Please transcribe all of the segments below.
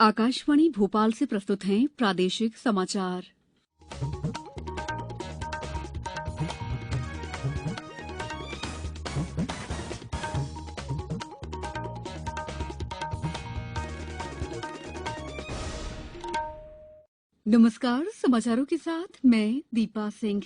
आकाशवाणी भोपाल से प्रस्तुत हैं प्रादेशिक समाचार। नमस्कार, समाचारों के साथ मैं दीपा सिंह।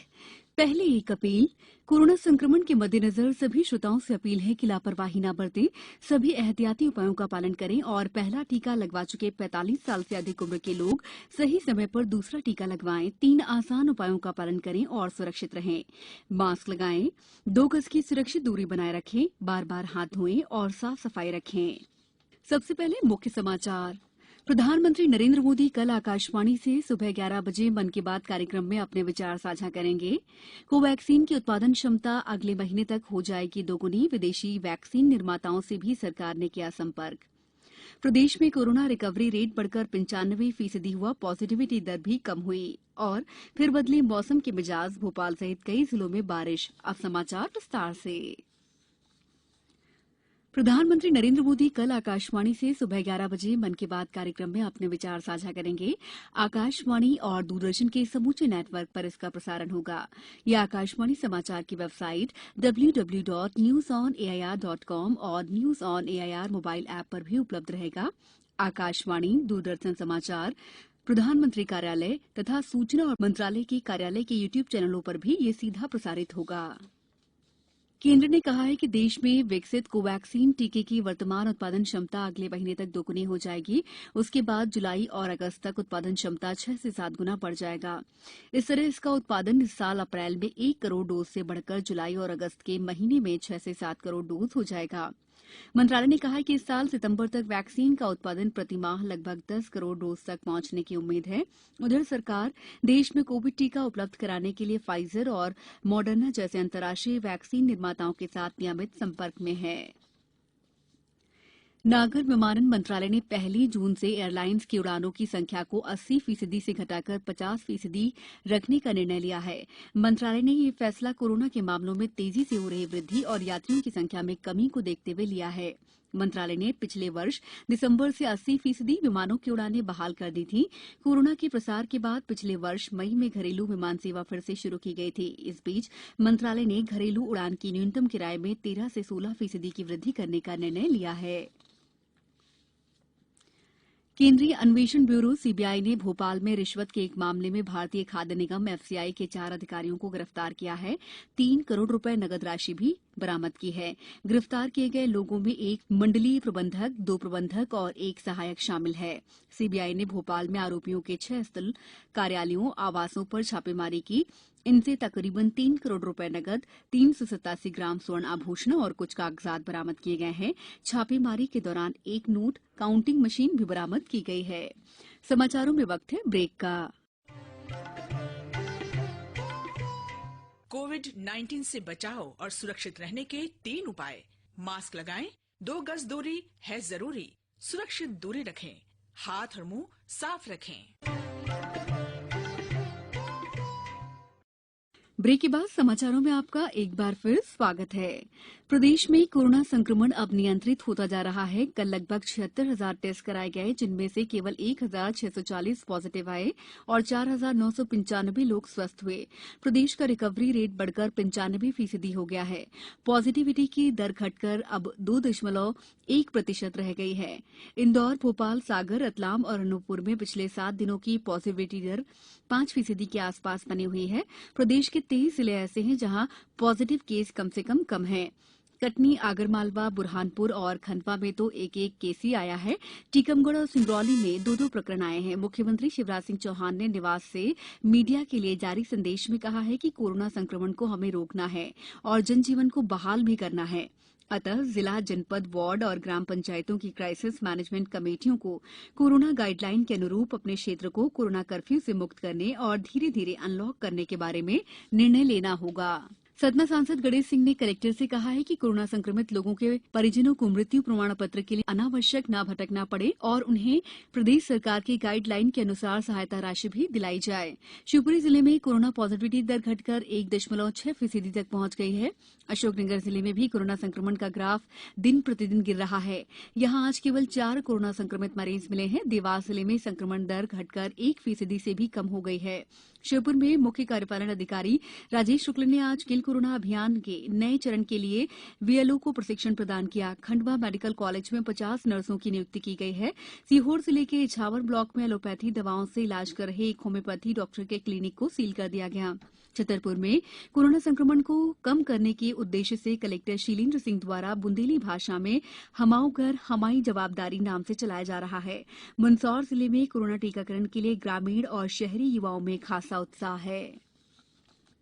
पहले एक अपील। कोरोना संक्रमण के मद्देनजर सभी श्रोताओं से अपील है कि लापरवाही न बरतें, सभी एहतियाती उपायों का पालन करें और पहला टीका लगवा चुके 45 साल से अधिक उम्र के लोग सही समय पर दूसरा टीका लगवाएं। 3 आसान उपायों का पालन करें और सुरक्षित रहें। मास्क लगाएं, 2 गज की सुरक्षित दूरी बनाए रखें, बार-बार हाथ धोएं और साफ सफाई रखें। सबसे पहले मुख्य समाचार। प्रधानमंत्री नरेंद्र मोदी कल आकाशवाणी से सुबह 11 बजे मन की बात कार्यक्रम में अपने विचार साझा करेंगे। कोवैक्सीन की उत्पादन क्षमता अगले महीने तक हो जाएगी दोगुनी। विदेशी वैक्सीन निर्माताओं से भी सरकार ने किया संपर्क। प्रदेश में कोरोना रिकवरी रेट बढ़कर 95% हुआ। पॉजिटिविटी दर भी कम हुई और फिर बदले मौसम के मिजाज। भोपाल सहित कई जिलों में बारिश। अब समाचार विस्तार से। प्रधानमंत्री नरेंद्र मोदी कल आकाशवाणी से सुबह 11 बजे मन की बात कार्यक्रम में अपने विचार साझा करेंगे। आकाशवाणी और दूरदर्शन के समूचे नेटवर्क पर इसका प्रसारण होगा। यह आकाशवाणी समाचार की वेबसाइट www.newsonair.com और news on AIR mobile app पर भी उपलब्ध रहेगा। आकाशवाणी, दूरदर्शन समाचार, प्रधानमंत्री कार्यालय तथा सूचना और मंत्रालय के कार्यालय के यूट्यूब चैनलों पर भी ये सीधा प्रसारित होगा। केंद्र ने कहा है कि देश में विकसित कोवैक्सीन टीके की वर्तमान उत्पादन क्षमता अगले महीने तक दोगुनी हो जाएगी। उसके बाद जुलाई और अगस्त तक उत्पादन क्षमता 6 से 7 गुना बढ़ जाएगा। इस तरह इसका उत्पादन इस साल अप्रैल में 1 करोड़ डोज से बढ़कर जुलाई और अगस्त के महीने में 6 से 7 करोड़ डोज हो जाएगा। मंत्रालय ने कहा है कि इस साल सितंबर तक वैक्सीन का उत्पादन प्रति माह लगभग 10 करोड़ डोज तक पहुंचने की उम्मीद है। उधर सरकार देश में कोविड टीका उपलब्ध कराने के लिए फाइजर और मॉडर्ना जैसे अंतर्राष्ट्रीय वैक्सीन निर्माताओं के साथ नियमित संपर्क में है। नागर विमानन मंत्रालय ने 1 जून से एयरलाइंस की उड़ानों की संख्या को 80% से घटाकर 50% रखने का निर्णय लिया है। मंत्रालय ने यह फैसला कोरोना के मामलों में तेजी से हो रही वृद्धि और यात्रियों की संख्या में कमी को देखते हुए लिया है। मंत्रालय ने पिछले वर्ष दिसंबर से 80% विमानों की उड़ानें बहाल कर दी थी। कोरोना के प्रसार के बाद पिछले वर्ष मई में घरेलू विमान सेवा फिर से शुरू की गई थी। इस बीच मंत्रालय ने घरेलू उड़ान की न्यूनतम किराए में 13 से 16% की वृद्धि करने का निर्णय लिया है। केंद्रीय अन्वेषण ब्यूरो सीबीआई ने भोपाल में रिश्वत के एक मामले में भारतीय खाद्य निगम एफसीआई के 4 अधिकारियों को गिरफ्तार किया है। 3 करोड़ रुपए नगद राशि भी बरामद की है। गिरफ्तार किए गए लोगों में एक मंडलीय प्रबंधक, 2 प्रबंधक और 1 सहायक शामिल है। सीबीआई ने भोपाल में आरोपियों के 6 स्थल कार्यालयों, आवासों पर छापेमारी की। इनसे तकरीबन 3 करोड़ रुपए नकद, 387 ग्राम स्वर्ण आभूषण और कुछ कागजात बरामद किए गए हैं। छापेमारी के दौरान एक नोट काउंटिंग मशीन भी बरामद की गई है। समाचारों में वक्त है ब्रेक का। कोविड-19 से बचाव और सुरक्षित रहने के 3 उपाय। मास्क लगाएं, 2 गज दूरी है जरूरी, सुरक्षित दूरी रखें, हाथ और मुंह साफ रखें। ब्रेक के बाद समाचारों में आपका एक बार फिर स्वागत है। प्रदेश में कोरोना संक्रमण अब नियंत्रित होता जा रहा है। कल लगभग 76,000 टेस्ट कराए गए, जिनमें से केवल 1,640 पॉजिटिव आए और 4,995 लोग स्वस्थ हुए। प्रदेश का रिकवरी रेट बढ़कर 95% हो गया है। पॉजिटिविटी की दर घटकर अब 2.1% रह गई है। इंदौर, भोपाल, सागर, रतलाम और अनूपपुर में पिछले 7 दिनों की पॉजिटिविटी दर 5% के आसपास बनी हुई है। प्रदेश के 23 जिले ऐसे हैं जहां पॉजिटिव केस कम से कम हैं। कटनी, आगरमालवा, बुरहानपुर और खंडवा में तो एक-एक केस ही आया है। टीकमगढ़ और सिंगरौली में 2-2 प्रकरण आए हैं। मुख्यमंत्री शिवराज सिंह चौहान ने निवास से मीडिया के लिए जारी संदेश में कहा है कि कोरोना संक्रमण को हमें रोकना है और जनजीवन को बहाल भी करना है। अतः जिला, जनपद, वार्ड और ग्राम पंचायतों की क्राइसिस मैनेजमेंट कमेटियों को कोरोना गाइडलाइन के अनुरूप अपने क्षेत्र को कोरोना कर्फ्यू से मुक्त करने और धीरे-धीरे अनलॉक करने के बारे में निर्णय लेना होगा। सतना सांसद गणेश सिंह ने कलेक्टर से कहा है कि कोरोना संक्रमित लोगों के परिजनों को मृत्यु प्रमाण पत्र के लिए अनावश्यक न भटकना पड़े और उन्हें प्रदेश सरकार की गाइडलाइन के अनुसार सहायता राशि भी दिलाई जाए। शिवपुरी जिले में कोरोना पॉजिटिविटी दर घटकर 1.6% तक पहुंच गई है। अशोकनगर जिले में भी कोरोना संक्रमण का ग्राफ दिन प्रतिदिन गिर रहा है। यहां आज केवल 4 कोरोना संक्रमित मरीज मिले हैं। देवास जिले में संक्रमण दर घटकर 1% से भी कम हो गई है। श्योपुर में मुख्य कार्यपालन अधिकारी राजेश शुक्ल ने आज किल कोरोना अभियान के नए चरण के लिए बीएलओ को प्रशिक्षण प्रदान किया। खंडवा मेडिकल कॉलेज में 50 नर्सों की नियुक्ति की गई है। सीहोर जिले के इछावर ब्लॉक में एलोपैथी दवाओं से इलाज कर रहे एक होम्योपैथी डॉक्टर के क्लिनिक को सील कर दिया गया। छतरपुर में कोरोना संक्रमण को कम करने के उद्देश्य से कलेक्टर शीलेंद्र सिंह द्वारा बुंदेली भाषा में हमाऊ घर हमाई जवाबदारी नाम से चलाया जा रहा है। मंदसौर जिले में कोरोना टीकाकरण के लिए ग्रामीण और शहरी युवाओं में खासा उत्साह है।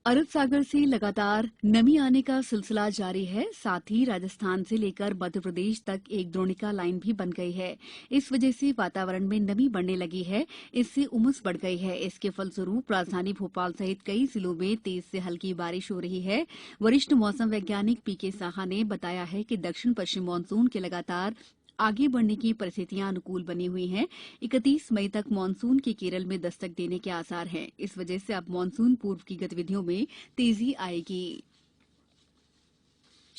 अरब सागर से लगातार नमी आने का सिलसिला जारी है। साथ ही राजस्थान से लेकर मध्य प्रदेश तक एक द्रोणिका लाइन भी बन गई है। इस वजह से वातावरण में नमी बढ़ने लगी है। इससे उमस बढ़ गई है। इसके फलस्वरूप राजधानी भोपाल सहित कई जिलों में तेज से हल्की बारिश हो रही है। वरिष्ठ मौसम वैज्ञानिक पीके साहा ने बताया है कि दक्षिण पश्चिम मानसून के लगातार आगे बढ़ने की परिस्थितियां अनुकूल बनी हुई हैं। 31 मई तक मानसून के केरल में दस्तक देने के आसार हैं। इस वजह से अब मानसून पूर्व की गतिविधियों में तेजी आएगी।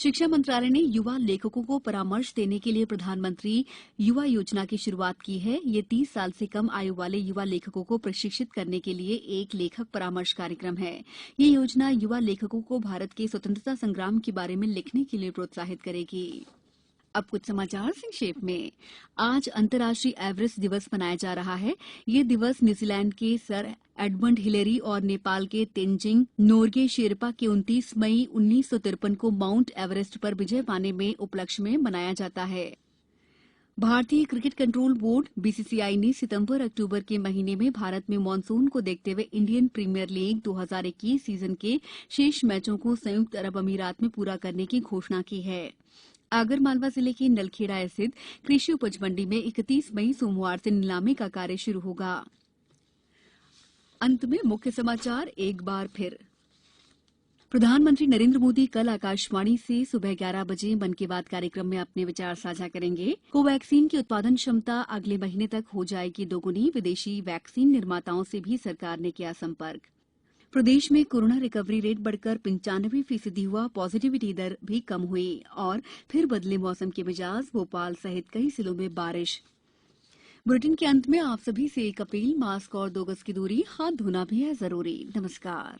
शिक्षा मंत्रालय ने युवा लेखकों को परामर्श देने के लिए प्रधानमंत्री युवा योजना की शुरुआत की है। ये 30 साल से कम आयु वाले युवा लेखकों को प्रशिक्षित करने के लिए एक लेखक परामर्श कार्यक्रम है। ये योजना युवा लेखकों को भारत के स्वतंत्रता संग्राम के बारे में लिखने के लिए प्रोत्साहित करेगी। अब कुछ समाचार संक्षेप में। आज अंतर्राष्ट्रीय एवरेस्ट दिवस मनाया जा रहा है। ये दिवस न्यूजीलैंड के सर एडमंड हिलेरी और नेपाल के तेंजिंग नोर्गे शेरपा के 29 मई 1953 को माउंट एवरेस्ट पर विजय पाने में उपलक्ष्य में मनाया जाता है। भारतीय क्रिकेट कंट्रोल बोर्ड बीसीसीआई ने सितंबर-अक्टूबर के महीने में भारत में मानसून को देखते हुए इंडियन प्रीमियर लीग 2021 सीजन के शेष मैचों को संयुक्त अरब अमीरात में पूरा करने की घोषणा की है। आगरमालवा जिले के नलखेड़ा स्थित कृषि उपज मंडी में 31 मई सोमवार से नीलामी का कार्य शुरू होगा। अंत में मुख्य समाचार एक बार फिर। प्रधानमंत्री नरेंद्र मोदी कल आकाशवाणी से सुबह 11 बजे मन की बात कार्यक्रम में अपने विचार साझा करेंगे। कोवैक्सीन की उत्पादन क्षमता अगले महीने तक हो जाएगी दोगुनी। विदेशी वैक्सीन निर्माताओं से भी सरकार ने किया संपर्क। प्रदेश में कोरोना रिकवरी रेट बढ़कर 95% हुआ। पॉजिटिविटी दर भी कम हुई और फिर बदले मौसम के मिजाज। भोपाल सहित कई जिलों में बारिश। बुलेटिन के अंत में आप सभी से एक अपील, मास्क और 2 गज की दूरी, हाथ धोना भी है जरूरी। नमस्कार।